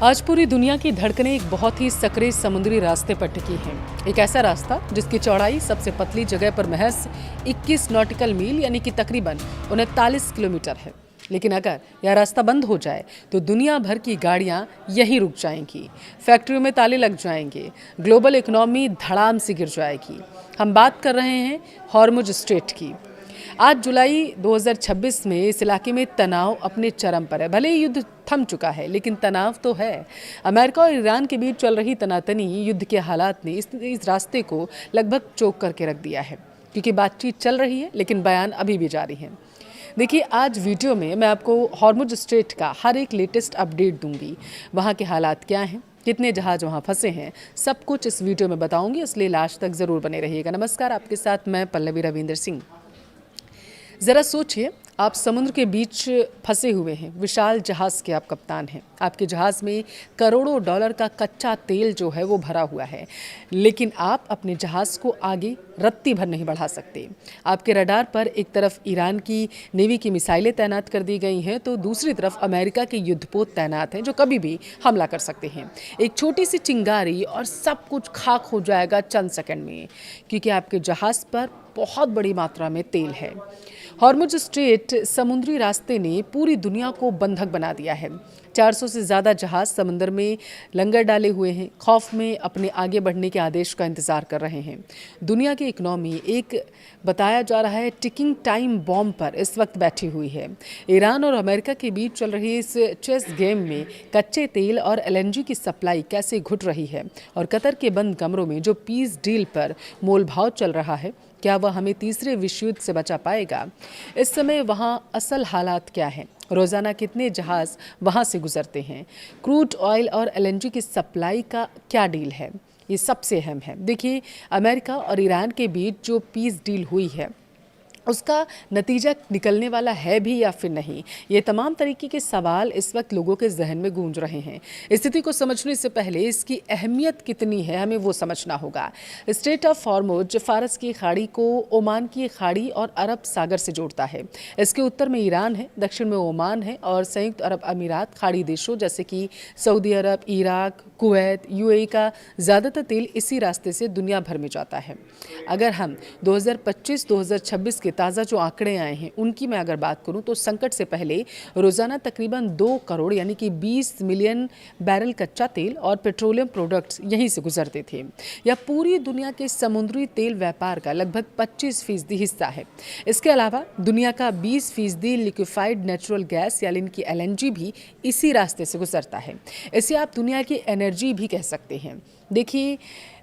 आज पूरी दुनिया की धड़कनें एक बहुत ही सक्रिय समुद्री रास्ते पर टिकी हैं। एक ऐसा रास्ता जिसकी चौड़ाई सबसे पतली जगह पर महज 21 नॉटिकल मील यानी कि तकरीबन 39 किलोमीटर है। लेकिन अगर यह रास्ता बंद हो जाए तो दुनिया भर की गाड़ियां यहीं रुक जाएंगी, फैक्ट्रियों में ताले लग जाएंगे, ग्लोबल इकोनॉमी धड़ाम से गिर जाएगी। हम बात कर रहे हैं हॉर्मुज स्ट्रेट की। आज जुलाई 2026 में इस इलाके में तनाव अपने चरम पर है। भले ही युद्ध थम चुका है लेकिन तनाव तो है। अमेरिका और ईरान के बीच चल रही तनातनी युद्ध के हालात ने इस रास्ते को लगभग चोक करके रख दिया है, क्योंकि बातचीत चल रही है लेकिन बयान अभी भी जारी हैं। देखिए, आज वीडियो में मैं आपको हॉर्मुज स्ट्रेट का हर एक लेटेस्ट अपडेट दूंगी। वहाँ के हालात क्या हैं, कितने जहाज वहाँ फंसे हैं, सब कुछ इस वीडियो में बताऊंगी, इसलिए लास्ट तक ज़रूर बने रहिएगा। नमस्कार, आपके साथ मैं पल्लवी रविंदर सिंह। ज़रा सोचिए, आप समुद्र के बीच फंसे हुए हैं, विशाल जहाज़ के आप कप्तान हैं। आपके जहाज़ में करोड़ों डॉलर का कच्चा तेल जो है वो भरा हुआ है, लेकिन आप अपने जहाज़ को आगे रत्ती भर नहीं बढ़ा सकते। आपके रडार पर एक तरफ ईरान की नेवी की मिसाइलें तैनात कर दी गई हैं, तो दूसरी तरफ अमेरिका के युद्धपोत तैनात हैं जो कभी भी हमला कर सकते हैं। एक छोटी सी चिंगारी और सब कुछ खाक हो जाएगा चंद सेकंड में, क्योंकि आपके जहाज़ पर बहुत बड़ी मात्रा में तेल है। हॉर्मुज स्ट्रेट समुद्री रास्ते ने पूरी दुनिया को बंधक बना दिया है। 400 से ज़्यादा जहाज समंदर में लंगर डाले हुए हैं, खौफ में अपने आगे बढ़ने के आदेश का इंतज़ार कर रहे हैं। दुनिया की इकोनॉमी एक बताया जा रहा है टिकिंग टाइम बॉम्ब पर इस वक्त बैठी हुई है। ईरान और अमेरिका के बीच चल रही इस चेस गेम में कच्चे तेल और एलएनजी की सप्लाई कैसे घुट रही है, और कतर के बंद कमरों में जो पीस डील पर मोलभाव चल रहा है, क्या वह हमें तीसरे विश्व युद्ध से बचा पाएगा? इस समय वहाँ असल हालात क्या हैं? रोज़ाना कितने जहाज़ वहाँ से गुजरते हैं? क्रूड ऑयल और एलएनजी की सप्लाई का क्या डील है? ये सबसे अहम है। देखिए, अमेरिका और ईरान के बीच जो पीस डील हुई है उसका नतीजा निकलने वाला है भी या फिर नहीं, ये तमाम तरीके के सवाल इस वक्त लोगों के जहन में गूंज रहे हैं। स्थिति को समझने से पहले इसकी अहमियत कितनी है हमें वो समझना होगा। स्ट्रेट ऑफ हॉर्मुज फारस की खाड़ी को ओमान की खाड़ी और अरब सागर से जोड़ता है। इसके उत्तर में ईरान है, दक्षिण में ओमान है और संयुक्त अरब अमीरात। खाड़ी देशों जैसे कि सऊदी अरब, इराक, कुवैत, यूएई का ज़्यादातर तेल इसी रास्ते से दुनिया भर में जाता है। अगर हम 2025-2026 के ताज़ा जो आंकड़े आए हैं उनकी मैं अगर बात करूं तो संकट से पहले रोज़ाना तकरीबन 2 करोड़ यानी कि 20 मिलियन बैरल कच्चा तेल और पेट्रोलियम प्रोडक्ट्स यहीं से गुजरते थे। यह पूरी दुनिया के समुद्री तेल व्यापार का लगभग 25% हिस्सा है। इसके अलावा दुनिया का 20% लिक्विफाइड नेचुरल गैस यानी कि एलएनजी भी इसी रास्ते से गुजरता है। इसे आप दुनिया की एनर्जी भी कह सकते हैं। देखिए,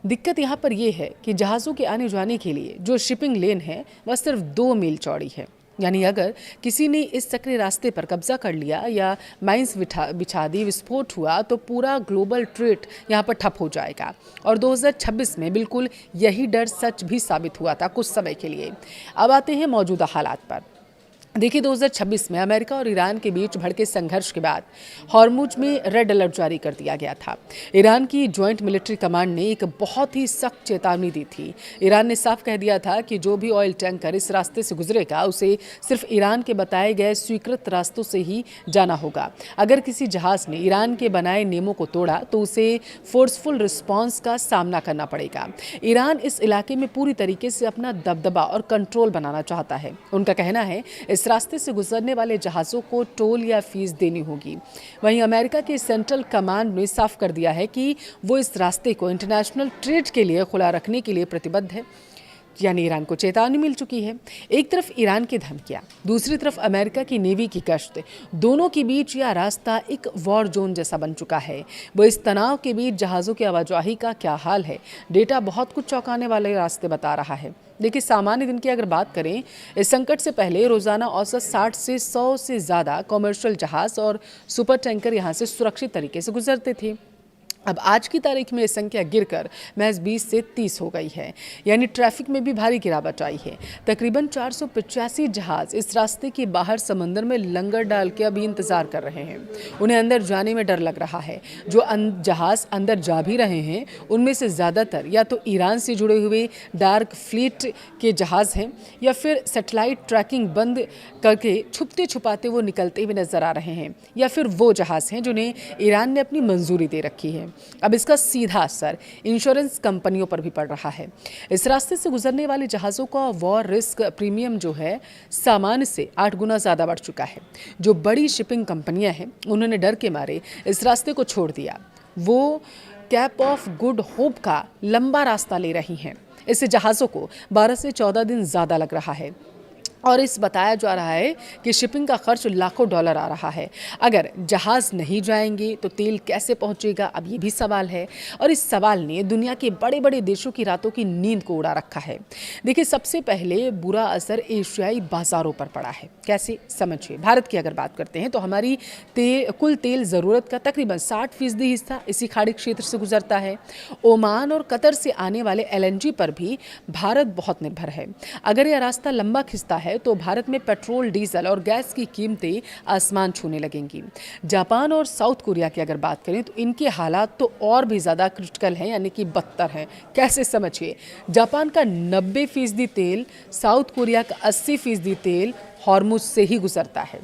दिक्कत यहाँ पर यह है कि जहाज़ों के आने जाने के लिए जो शिपिंग लेन है वह सिर्फ 2 मील चौड़ी है। यानी अगर किसी ने इस सक्रिय रास्ते पर कब्जा कर लिया या माइंस बिछा दी, विस्फोट हुआ, तो पूरा ग्लोबल ट्रेड यहाँ पर ठप हो जाएगा। और 2026 में बिल्कुल यही डर सच भी साबित हुआ था कुछ समय के लिए। अब आते हैं मौजूदा हालात पर। देखिए, 2026 में अमेरिका और ईरान के बीच भड़के संघर्ष के बाद हॉर्मुज में रेड अलर्ट जारी कर दिया गया था। ईरान की जॉइंट मिलिट्री कमांड ने एक बहुत ही सख्त चेतावनी दी थी। ईरान ने साफ कह दिया था कि जो भी ऑयल टैंकर इस रास्ते से गुजरेगा उसे सिर्फ ईरान के बताए गए स्वीकृत रास्तों से ही जाना होगा। अगर किसी जहाज़ ने ईरान के बनाए नियमों को तोड़ा तो उसे फोर्सफुल रिस्पॉन्स का सामना करना पड़ेगा। ईरान इस इलाके में पूरी तरीके से अपना दबदबा और कंट्रोल बनाना चाहता है। उनका कहना है इस रास्ते से गुजरने वाले जहाज़ों को टोल या फीस देनी होगी। वहीं अमेरिका के सेंट्रल कमांड ने साफ कर दिया है कि वो इस रास्ते को इंटरनेशनल ट्रेड के लिए खुला रखने के लिए प्रतिबद्ध है। यानी ईरान को चेतावनी मिल चुकी है। एक तरफ ईरान की धमकियां, दूसरी तरफ अमेरिका की नेवी की गश्त, दोनों के बीच यह रास्ता एक वॉर जोन जैसा बन चुका है। वो इस तनाव के बीच जहाज़ों की आवाजाही का क्या हाल है? डेटा बहुत कुछ चौंकाने वाले रास्ते बता रहा है। देखिए, सामान्य दिन की अगर बात करें, इस संकट से पहले रोज़ाना औसत 60 से 100 से ज़्यादा कॉमर्शियल जहाज़ और सुपर टैंकर यहाँ से सुरक्षित तरीके से गुजरते थे। अब आज की तारीख में ये संख्या गिरकर महज 20 से 30 हो गई है, यानी ट्रैफिक में भी भारी गिरावट आई है। तकरीबन 485 जहाज इस रास्ते के बाहर समंदर में लंगर डाल के अभी इंतजार कर रहे हैं। उन्हें अंदर जाने में डर लग रहा है। जो जहाज अंदर जा भी रहे हैं उनमें से ज़्यादातर या तो ईरान से जुड़े हुए डार्क फ्लीट के जहाज हैं या फिर सैटेलाइट ट्रैकिंग बंद करके छुपते छुपाते वो निकलते हुए नजर आ रहे हैं, या फिर वो जहाज हैं जिन्हें ईरान ने अपनी मंजूरी दे रखी है। अब इसका सीधा असर इंश्योरेंस कंपनियों पर भी पड़ रहा है। इस रास्ते से गुजरने वाले जहाज़ों का वॉर रिस्क प्रीमियम जो है सामान्य से 8 गुना ज़्यादा बढ़ चुका है। जो बड़ी शिपिंग कंपनियां हैं उन्होंने डर के मारे इस रास्ते को छोड़ दिया। वो कैप ऑफ गुड होप का लंबा रास्ता ले रही हैं। इससे जहाज़ों को 12 से 14 दिन ज़्यादा लग रहा है और इस बताया जा रहा है कि शिपिंग का खर्च लाखों डॉलर आ रहा है। अगर जहाज़ नहीं जाएंगे तो तेल कैसे पहुंचेगा, अब ये भी सवाल है। और इस सवाल ने दुनिया के बड़े बड़े देशों की रातों की नींद को उड़ा रखा है। देखिए, सबसे पहले बुरा असर एशियाई बाजारों पर पड़ा है। कैसे, समझिए। भारत की अगर बात करते हैं तो हमारी कुल तेल ज़रूरत का तकरीबन 60% हिस्सा इसी खाड़ी क्षेत्र से गुजरता है। ओमान और कतर से आने वाले LNG पर भी भारत बहुत निर्भर है। अगर यह रास्ता लंबा खिंचता है तो भारत में पेट्रोल, डीजल और गैस की कीमतें आसमान छूने लगेंगी। जापान और साउथ कोरिया की अगर बात करें तो इनके हालात तो और भी ज़्यादा क्रिटिकल हैं, यानी कि बदतर हैं। कैसे, समझिए। जापान का 90% तेल, साउथ कोरिया का 80% तेल हॉर्मुज से ही गुजरता है।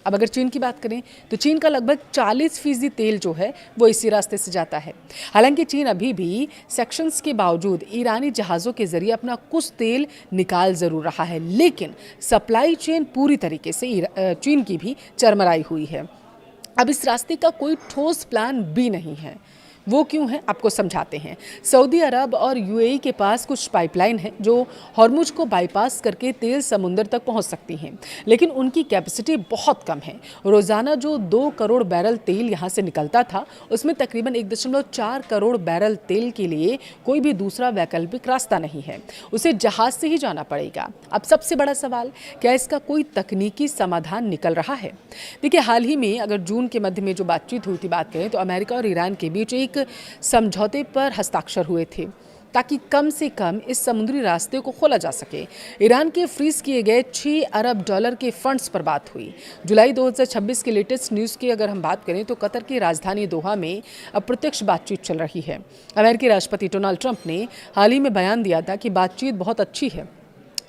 अब अगर चीन की बात करें तो चीन का लगभग 40% तेल जो है वो इसी रास्ते से जाता है। हालांकि चीन अभी भी सेक्शंस के बावजूद ईरानी जहाज़ों के जरिए अपना कुछ तेल निकाल ज़रूर रहा है, लेकिन सप्लाई चेन पूरी तरीके से चीन की भी चरमराई हुई है। अब इस रास्ते का कोई ठोस प्लान भी नहीं है। वो क्यों है, आपको समझाते हैं। सऊदी अरब और UAE के पास कुछ पाइपलाइन है जो हॉर्मुज को बाईपास करके तेल समुंदर तक पहुंच सकती हैं, लेकिन उनकी कैपेसिटी बहुत कम है। रोज़ाना जो 2 करोड़ बैरल तेल यहां से निकलता था उसमें तकरीबन 1.4 करोड़ बैरल तेल के लिए कोई भी दूसरा वैकल्पिक रास्ता नहीं है। उसे जहाज से ही जाना पड़ेगा। अब सबसे बड़ा सवाल, क्या इसका कोई तकनीकी समाधान निकल रहा है? देखिए, हाल ही में अगर जून के मध्य में जो बातचीत हुई थी, बात करें तो अमेरिका और ईरान के बीच एक समझौते पर हस्ताक्षर हुए थे ताकि कम से कम इस समुद्री रास्ते को खोला जा सके। ईरान के फ्रीज किए गए 6 अरब डॉलर के फंड्स पर बात हुई। जुलाई 2026 के लेटेस्ट न्यूज़ की अगर हम बात करें तो कतर की राजधानी दोहा में अप्रत्यक्ष बातचीत चल रही है। अमेरिकी राष्ट्रपति डोनाल्ड ट्रंप ने हाल ही में बयान दिया था कि बातचीत बहुत अच्छी है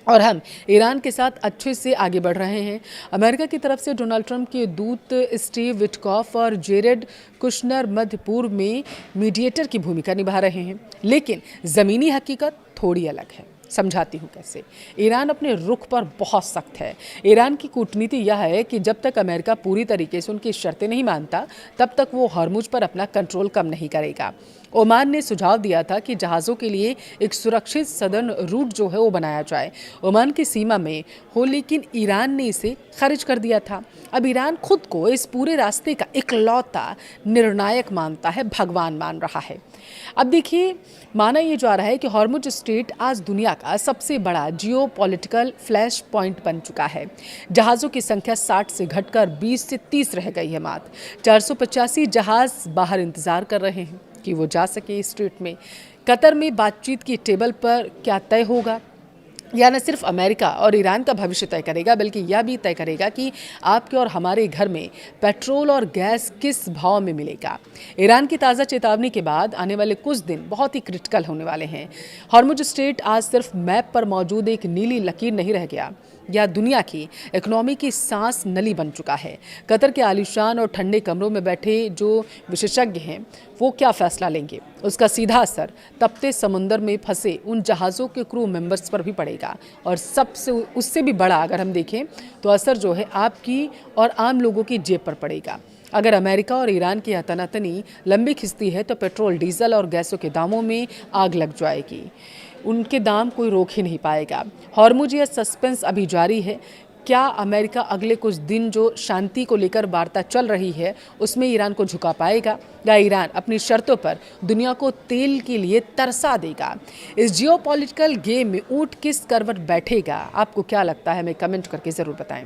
और हम ईरान के साथ अच्छे से आगे बढ़ रहे हैं। अमेरिका की तरफ से डोनाल्ड ट्रंप के दूत स्टीव विटकॉफ और जेरेड कुशनर मध्य पूर्व में मीडिएटर की भूमिका निभा रहे हैं, लेकिन ज़मीनी हकीकत थोड़ी अलग है। समझाती हूँ कैसे। ईरान अपने रुख पर बहुत सख्त है। ईरान की कूटनीति यह है कि जब तक अमेरिका पूरी तरीके से उनकी शर्तें नहीं मानता तब तक वो हॉर्मुज पर अपना कंट्रोल कम नहीं करेगा। ओमान ने सुझाव दिया था कि जहाज़ों के लिए एक सुरक्षित सदर्न रूट जो है वो बनाया जाए। ओमान की सीमा में हो, लेकिन ईरान ने इसे खारिज कर दिया था। अब ईरान खुद को इस पूरे रास्ते का इकलौता निर्णायक मानता है, भगवान मान रहा है। अब देखिए, माना ये जा रहा है कि हॉर्मुज स्ट्रेट आज दुनिया का सबसे बड़ा जियोपॉलिटिकल फ्लैश पॉइंट बन चुका है। जहाज़ों की संख्या 60 से घटकर 20 से 30 रह गई है। मात्र 485 जहाज़ बाहर इंतजार कर रहे हैं कि वो जा सके इस स्ट्रेट में। कतर में बातचीत की टेबल पर क्या तय होगा, यह न सिर्फ अमेरिका और ईरान का भविष्य तय करेगा बल्कि यह भी तय करेगा कि आपके और हमारे घर में पेट्रोल और गैस किस भाव में मिलेगा। ईरान की ताज़ा चेतावनी के बाद आने वाले कुछ दिन बहुत ही क्रिटिकल होने वाले हैं। हॉर्मुज स्ट्रेट आज सिर्फ मैप पर मौजूद एक नीली लकीर नहीं रह गया, यह दुनिया की इकोनॉमी की सांस नली बन चुका है। कतर के आलीशान और ठंडे कमरों में बैठे जो विशेषज्ञ हैं वो क्या फैसला लेंगे, उसका सीधा असर तपते समुंदर में फंसे उन जहाज़ों के क्रू मेंबर्स पर भी पड़ेगा। और सबसे उससे भी बड़ा अगर हम देखें तो असर जो है आपकी और आम लोगों की जेब पर पड़ेगा। अगर अमेरिका और ईरान की तनातनी लंबी खिंचती है तो पेट्रोल, डीजल और गैसों के दामों में आग लग जाएगी। उनके दाम कोई रोक ही नहीं पाएगा। हॉर्मुज या सस्पेंस अभी जारी है। क्या अमेरिका अगले कुछ दिन जो शांति को लेकर वार्ता चल रही है उसमें ईरान को झुका पाएगा, या ईरान अपनी शर्तों पर दुनिया को तेल के लिए तरसा देगा? इस जियोपॉलिटिकल गेम में ऊंट किस करवट बैठेगा, आपको क्या लगता है? हमें कमेंट करके ज़रूर बताएं।